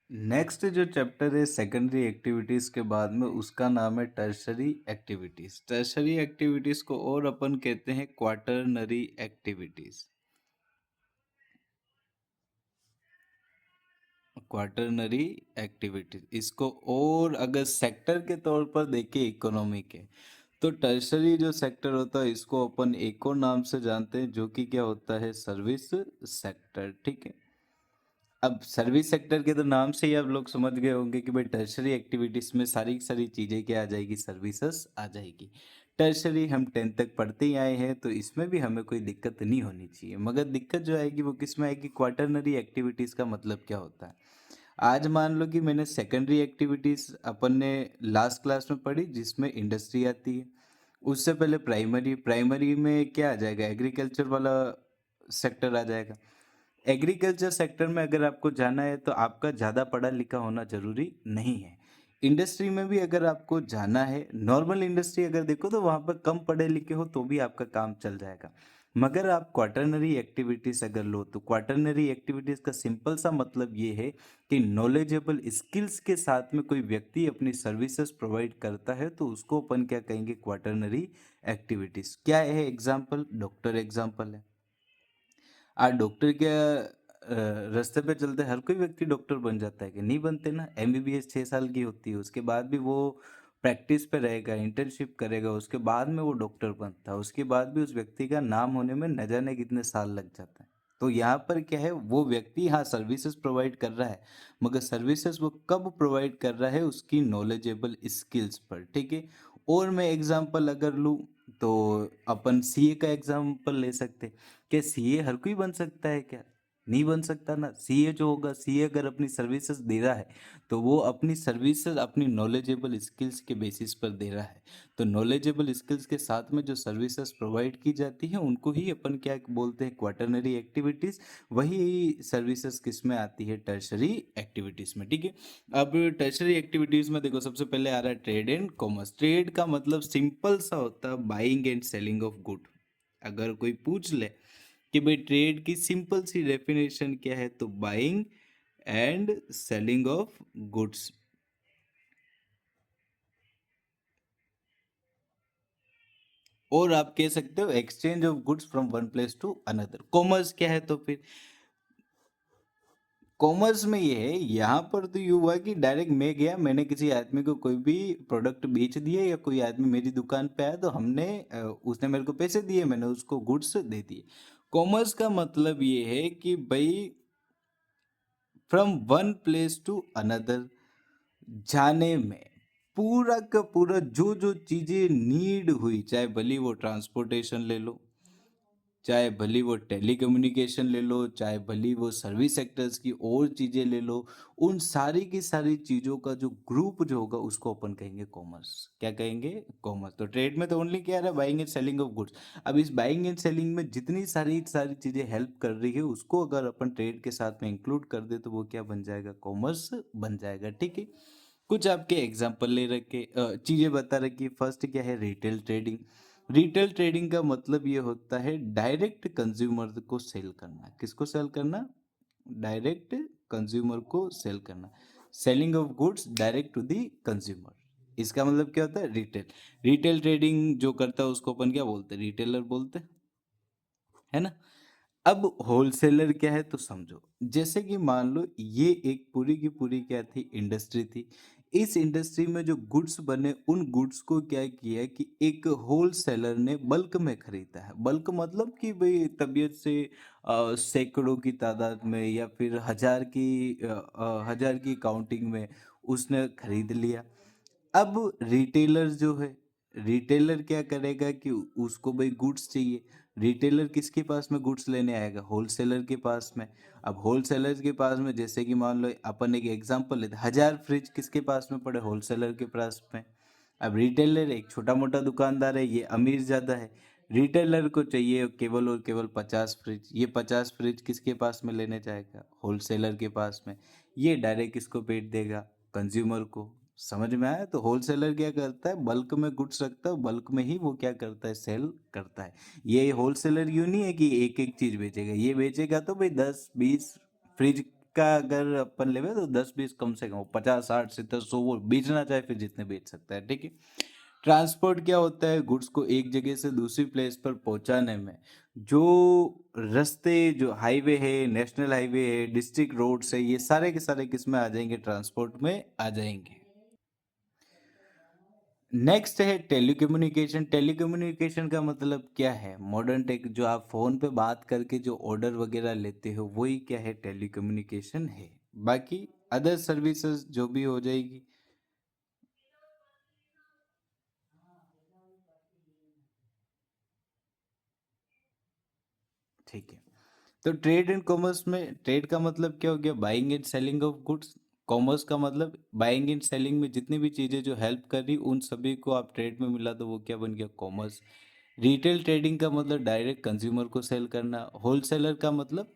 Next जो chapter है secondary activities के बाद में उसका नाम है टर्शरी एक्टिविटीज। टर्शरी एक्टिविटीज को और अपन कहते हैं क्वाटरनरी एक्टिविटीज। क्वाटरनरी एक्टिविटीज इसको और अगर सेक्टर के तौर पर देखें इकोनॉमी के, तो टर्शरी जो सेक्टर होता है इसको अपन एक और नाम से जानते हैं जो कि क्या होता है, सर्विस सेक्टर। ठीक है। अब सर्विस सेक्टर के तो नाम से ही आप लोग समझ गए होंगे कि भाई टर्शरी एक्टिविटीज में सारी की सारी चीजें क्या आ जाएगी, सर्विसेज आ जाएगी। टर्शरी हम 10th तक पढ़ते ही आए हैं तो इसमें भी हमें कोई दिक्कत नहीं होनी चाहिए, मगर दिक्कत जो आएगी वो किस में आएगी, क्वाटरनरी एक्टिविटीज का मतलब क्या होता है। आज मान लो कि मैंने सेकेंडरी एक्टिविटीज अपन ने लास्ट क्लास में पढ़ी जिसमें इंडस्ट्री आती है। उससे पहले प्राइमरी, प्राइमरी में क्या आ जाएगा, एग्रीकल्चर वाला सेक्टर आ जाएगा। एग्रीकल्चर सेक्टर में अगर आपको जाना है तो आपका ज़्यादा पढ़ा लिखा होना जरूरी नहीं है। इंडस्ट्री में भी अगर आपको जाना है, नॉर्मल इंडस्ट्री अगर देखो तो वहाँ पर कम पढ़े लिखे हो तो भी आपका काम चल जाएगा। मगर आप क्वाटरनरी एक्टिविटीज़ अगर लो तो क्वाटरनरी एक्टिविटीज़ का सिंपल सा मतलब ये है कि नॉलेजेबल स्किल्स के साथ में कोई व्यक्ति अपनी सर्विसेज प्रोवाइड करता है तो उसको अपन क्या कहेंगे, क्वाटरनरी एक्टिविटीज़। क्या है एग्जाम्पल, डॉक्टर एग्जाम्पल है। आज डॉक्टर क्या रास्ते पे चलते हर कोई व्यक्ति डॉक्टर बन जाता है कि नहीं बनते ना। एमबीबीएस 6 साल की होती है, उसके बाद भी वो प्रैक्टिस पे रहेगा, इंटर्नशिप करेगा, उसके बाद में वो डॉक्टर बनता है, उसके बाद भी उस व्यक्ति का नाम होने में न जाने कितने साल लग जाता है। तो यहाँ पर क्या है, वो व्यक्ति हाँ सर्विसेज प्रोवाइड कर रहा है, मगर सर्विसेज वो कब प्रोवाइड कर रहा है, उसकी नॉलेजेबल स्किल्स पर। ठीक है। और मैं एग्जांपल अगर लूँ तो अपन सीए का एग्जांपल ले सकते। क्या सीए हर कोई बन सकता है क्या, नहीं बन सकता ना। सीए जो होगा, सीए अगर अपनी सर्विसेज दे रहा है तो वो अपनी सर्विसेज अपनी नॉलेजेबल स्किल्स के बेसिस पर दे रहा है। तो नॉलेजेबल स्किल्स के साथ में जो सर्विसेज प्रोवाइड की जाती हैं उनको ही अपन क्या बोलते हैं, क्वाटरनरी एक्टिविटीज। वही सर्विसेज किस में आती है, टर्शरी एक्टिविटीज में। ठीक है। अब टर्शरी एक्टिविटीज में देखो सबसे पहले आ रहा है ट्रेड एंड कॉमर्स। ट्रेड का मतलब सिंपल सा होता है buying and selling of good. अगर कोई पूछ ले कि भाई ट्रेड की सिंपल सी डेफिनेशन क्या है, तो buying and selling of goods. और आप कह सकते हो exchange of goods from one place to another. Commerce क्या है, तो फिर कॉमर्स में ये है, यहाँ पर तो ये हुआ कि डायरेक्ट मैं गया, मैंने किसी आदमी को कोई भी प्रोडक्ट बेच दिया, या कोई आदमी मेरी दुकान पे आया तो हमने उसने मेरे को पैसे दिए, मैंने उसको गुड्स दे दिए। कॉमर्स का मतलब ये है कि भाई from one place to another जाने में पूरा का पूरा जो जो चीजें नीड हुई, चाहे भली वो ट्रांसपोर्टेशन ले लो, चाहे भली वो टेलीकम्युनिकेशन ले लो, चाहे भली वो सर्विस सेक्टर्स की और चीजें ले लो, उन सारी की सारी चीजों का जो ग्रुप जो होगा उसको अपन कहेंगे कॉमर्स। क्या कहेंगे, कॉमर्स। तो ट्रेड में तो ओनली क्या रहा, buying and selling of goods. अब इस बाइंग एंड सेलिंग में जितनी सारी सारी चीजें हेल्प कर रही है उसको अगर अपन ट्रेड के साथ में इंक्लूड कर दे तो वो क्या बन जाएगा, कॉमर्स बन जाएगा। ठीक है। कुछ आपके एग्जाम्पल ले रखे, चीजें बता रखी। फर्स्ट क्या है, रिटेल ट्रेडिंग। रिटेल ट्रेडिंग का मतलब ये होता है डायरेक्ट कंज्यूमर को सेल करना। किसको सेल करना, डायरेक्ट कंज्यूमर को सेल करना। Selling of goods direct to the consumer, इसका मतलब क्या होता है, रिटेल। रिटेल ट्रेडिंग जो करता है उसको अपन क्या बोलते हैं, रिटेलर बोलते हैं, है ना। अब होलसेलर क्या है तो समझो, जैसे कि मान लो ये एक पूरी की पूरी क्या थी, इंडस्ट्री थी। इस इंडस्ट्री में जो गुड्स बने उन गुड्स को क्या किया कि एक होलसेलर ने बल्क में खरीदा है। बल्क मतलब कि भाई तबीयत से सैकड़ों की तादाद में या फिर हजार की काउंटिंग में उसने खरीद लिया। अब रिटेलर जो है, रिटेलर क्या करेगा कि उसको भाई गुड्स चाहिए। रिटेलर किसके पास में गुड्स लेने आएगा, होलसेलर के पास में। अब होलसेलर के पास में जैसे कि मान लो अपन एक एग्जांपल लेते, 1000 फ्रिज किसके पास में पड़े, होलसेलर के पास में। अब रिटेलर एक छोटा मोटा दुकानदार है, ये अमीर ज्यादा है। रिटेलर को चाहिए केवल और केवल 50 फ्रिज। ये 50 फ्रिज किसके पास में लेने जाएगा, होलसेलर के पास में। ये डायरेक्ट किसको बेच देगा, कंज्यूमर को। समझ में आया। तो होलसेलर क्या करता है, बल्क में गुड्स रखता है, बल्क में ही वो क्या करता है, सेल करता है। ये होलसेलर यूं नहीं है कि एक एक चीज बेचेगा, ये बेचेगा तो भाई 10 20 फ्रिज का अगर अपन लेवे तो 10-20 कम से कम, 50-60-70-100 वो बेचना चाहे फिर जितने बेच सकता है, ठीक है। ट्रांसपोर्ट क्या होता है, गुड्स को एक जगह से दूसरी प्लेस पर पहुंचाने में जो रास्ते, जो हाईवे है, नेशनल हाईवे है, डिस्ट्रिक्ट रोड्स है, ये सारे के सारे किस में आ जाएंगे, ट्रांसपोर्ट में आ जाएंगे। नेक्स्ट है टेलीकम्युनिकेशन। टेलीकम्युनिकेशन का मतलब क्या है, मॉडर्न टेक, जो आप फोन पे बात करके जो ऑर्डर वगैरह लेते हो वही क्या है, टेलीकम्युनिकेशन है। बाकी अदर सर्विसेज जो भी हो जाएगी। ठीक है। तो ट्रेड एंड कॉमर्स में ट्रेड का मतलब क्या हो गया, buying and selling of goods. Commerce का मतलब बाइंग एंड सेलिंग में जितनी भी चीजें जो हेल्प कर रही उन सभी को आप ट्रेड में मिला तो वो क्या बन गया, कॉमर्स। रिटेल ट्रेडिंग का मतलब डायरेक्ट कंज्यूमर को सेल करना। होलसेलर का मतलब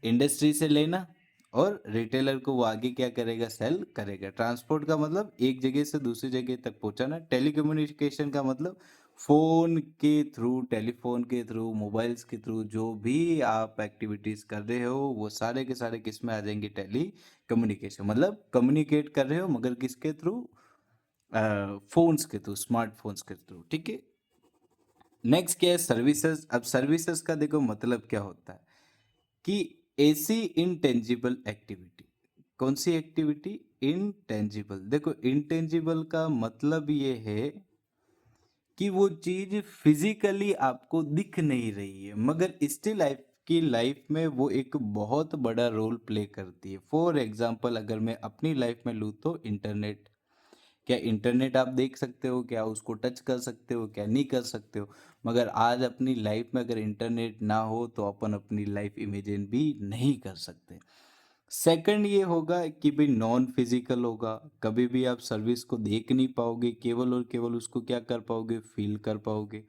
इंडस्ट्री से लेना, और रिटेलर को वो आगे क्या करेगा, सेल करेगा। ट्रांसपोर्ट का मतलब एक जगह से दूसरी जगह तक पहुंचाना। टेलीकम्युनिकेशन का मतलब फोन के थ्रू, टेलीफोन के थ्रू, मोबाइल्स के थ्रू जो भी आप एक्टिविटीज कर रहे हो वो सारे के सारे किस में आ जाएंगे, टेली कम्युनिकेशन। मतलब कम्युनिकेट कर रहे हो मगर किसके थ्रू, फोन्स के थ्रू, स्मार्टफोन्स के थ्रू, ठीक है। नेक्स्ट क्या है, सर्विसेज। अब सर्विसेज का देखो मतलब क्या होता है कि ऐसी इनटेंजिबल एक्टिविटी। कौन सी एक्टिविटी, इनटेंजिबल। देखो इनटेंजिबल का मतलब ये है कि वो चीज फिजिकली आपको दिख नहीं रही है मगर स्टिल लाइफ की लाइफ में वो एक बहुत बड़ा रोल प्ले करती है। फॉर एग्जाम्पल अगर मैं अपनी लाइफ में लूँ तो इंटरनेट। क्या इंटरनेट आप देख सकते हो, क्या उसको टच कर सकते हो, क्या नहीं कर सकते हो। मगर आज अपनी लाइफ में अगर इंटरनेट ना हो तो अपन अपनी लाइफ इमेजिन भी नहीं कर सकते। सेकंड ये होगा कि भाई नॉन फिजिकल होगा, कभी भी आप सर्विस को देख नहीं पाओगे, केवल और केवल उसको क्या कर पाओगे, फील कर पाओगे।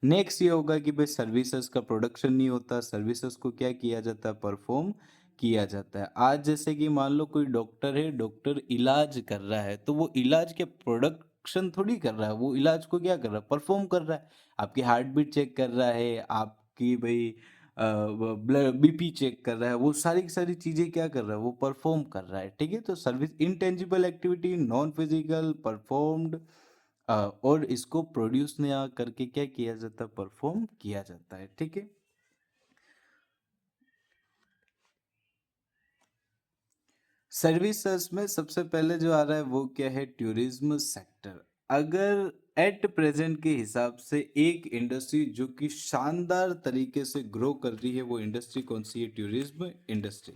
नेक्स्ट ये होगा कि भाई सर्विसेज का प्रोडक्शन नहीं होता, सर्विसेज को क्या किया जाता है, परफॉर्म किया जाता है। आज जैसे कि मान लो कोई डॉक्टर है, डॉक्टर इलाज कर रहा है तो वो इलाज के प्रोडक्शन थोड़ी कर रहा है, वो इलाज को क्या कर रहा है, परफॉर्म कर रहा है। आपकी हार्ट बीट चेक कर रहा है, आपकी भाई ब्लड बीपी चेक कर रहा है, वो सारी की सारी चीजें क्या कर रहा है, वो परफॉर्म कर रहा है, ठीक है। तो service intangible activity, non physical, performed, और इसको प्रोड्यूस नया करके क्या किया जाता है, परफॉर्म किया जाता है, ठीक है। सर्विसेज में सबसे पहले जो आ रहा है वो क्या है, टूरिज्म सेक्टर। अगर एट प्रेजेंट के हिसाब से एक इंडस्ट्री जो कि शानदार तरीके से ग्रो कर रही है वो इंडस्ट्री कौन सी है, टूरिज्म इंडस्ट्री।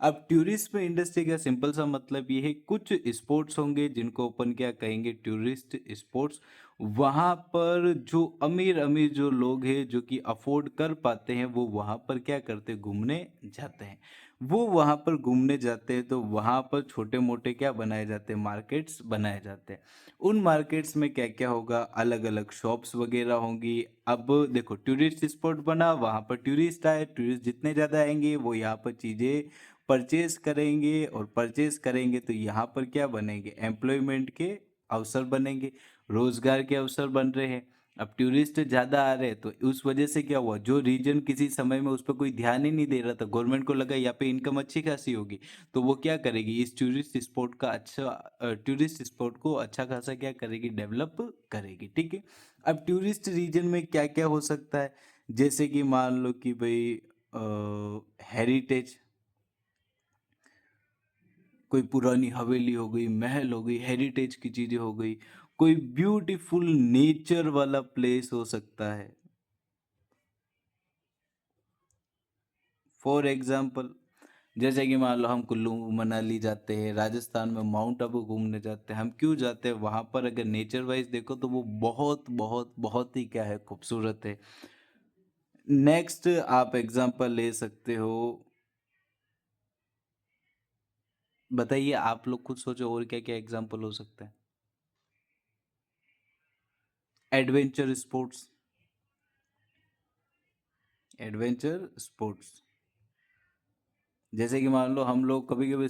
अब टूरिज्म इंडस्ट्री का सिंपल सा मतलब ये है, कुछ स्पोर्ट्स होंगे जिनको अपन क्या कहेंगे, टूरिस्ट स्पोर्ट्स। वहां पर जो अमीर अमीर जो लोग हैं जो कि अफोर्ड कर पाते हैं वो वहां पर क्या करते हैं, घूमने जाते हैं। वो वहां पर घूमने जाते हैं तो वहां पर छोटे मोटे क्या बनाए जाते हैं, मार्केट्स बनाए जाते हैं। उन मार्केट्स में क्या क्या होगा, अलग अलग शॉप्स वगैरह होंगी। अब देखो टूरिस्ट स्पॉट बना, वहां पर टूरिस्ट आए, टूरिस्ट जितने ज़्यादा आएंगे वो यहाँ पर चीज़ें परचेज करेंगे, और परचेज करेंगे तो यहाँ पर क्या बनेंगे, एम्प्लॉयमेंट के अवसर बनेंगे, रोजगार के अवसर बन रहे हैं। अब टूरिस्ट ज्यादा आ रहे हैं तो उस वजह से क्या हुआ, जो रीजन किसी समय में उस पर कोई ध्यान ही नहीं दे रहा था, गवर्नमेंट को लगा यहाँ पे इनकम अच्छी खासी होगी, तो वो क्या करेगी, इस टूरिस्ट स्पॉट का अच्छा, टूरिस्ट स्पॉट को अच्छा खासा क्या करेगी, डेवलप करेगी, ठीक है। अब टूरिस्ट रीजन में क्या क्या हो सकता है, जैसे कि मान लो कि भाई हेरिटेज, कोई पुरानी हवेली हो गई, महल हो गई, हेरिटेज की चीजें हो गई, कोई ब्यूटीफुल नेचर वाला प्लेस हो सकता है। फॉर एग्जाम्पल जैसे कि मान लो हम कुल्लू मनाली जाते हैं, राजस्थान में माउंट आबू घूमने जाते हैं, हम क्यों जाते हैं वहां पर, अगर नेचर वाइज देखो तो वो बहुत बहुत बहुत ही क्या है, खूबसूरत है। नेक्स्ट आप एग्जाम्पल ले सकते हो, बताइए आप लोग खुद सोचो और क्या क्या एग्जाम्पल हो सकता है। एडवेंचर स्पोर्ट्स, एडवेंचर स्पोर्ट्स, जैसे कि मान लो हम लोग कभी कभी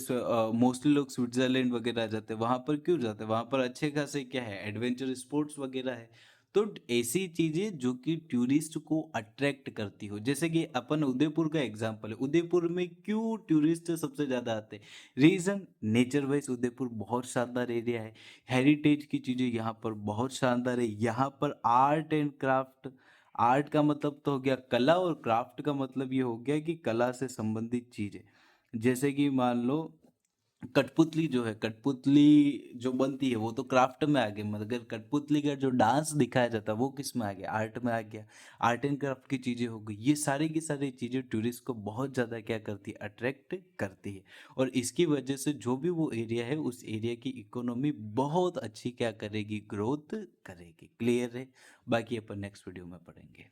मोस्टली लोग स्विट्जरलैंड वगैरह जाते हैं, वहां पर क्यों जाते हैं, वहां पर अच्छे खासे क्या है, एडवेंचर स्पोर्ट्स वगैरह है। तो ऐसी चीजें जो कि टूरिस्ट को अट्रैक्ट करती हो, जैसे कि अपन उदयपुर का एग्जांपल है, उदयपुर में क्यों टूरिस्ट सबसे ज्यादा आते हैं? रीजन, नेचर वाइज उदयपुर बहुत शानदार एरिया है, हेरिटेज की चीजें यहाँ पर बहुत शानदार है, यहाँ पर आर्ट एंड क्राफ्ट, आर्ट का मतलब तो हो गया कला, और क्राफ्ट का मतलब ये हो गया कि कला से संबंधित चीजें, जैसे कि मान लो कठपुतली जो है, कठपुतली जो बनती है वो तो क्राफ्ट में आ गई, मगर कठपुतली का जो डांस दिखाया जाता है वो किस में आ गया? आर्ट में आ गया। आर्ट एंड क्राफ्ट की चीजें हो गई, ये सारी की सारी चीजें टूरिस्ट को बहुत ज्यादा क्या करती है? अट्रैक्ट करती है। और इसकी वजह से जो भी वो एरिया है उस एरिया की इकोनॉमी बहुत अच्छी क्या करेगी? ग्रोथ करेगी। क्लियर है? बाकी अपन नेक्स्ट वीडियो में पढ़ेंगे।